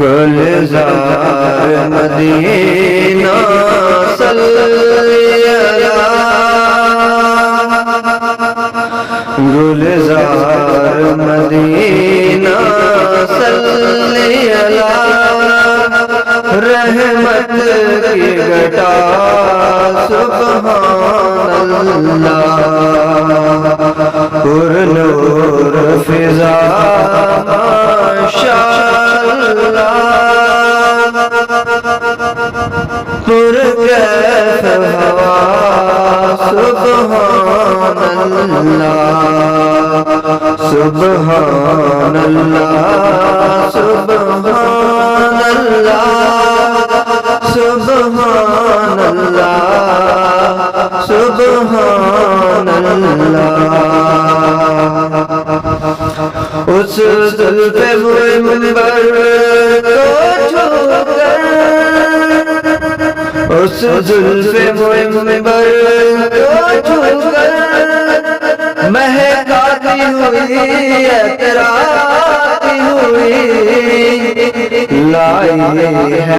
گلزار مدینہ صلی اللہ، گلزار مدینہ صلی اللہ، رحمت کی گھٹا سبحان اللہ، پر نور فضا ماشاءاللہ، پر کیف ہوا سبحان اللہ، سبحان اللہ، سبحان اللہ، سبحان اللہ، سبحان اللہ۔ اس زلف منبر کو چھو کر، اس زلف منبر کو چھو کر، مہکاتی ہوئی اتراتی ہوئی لائی ہے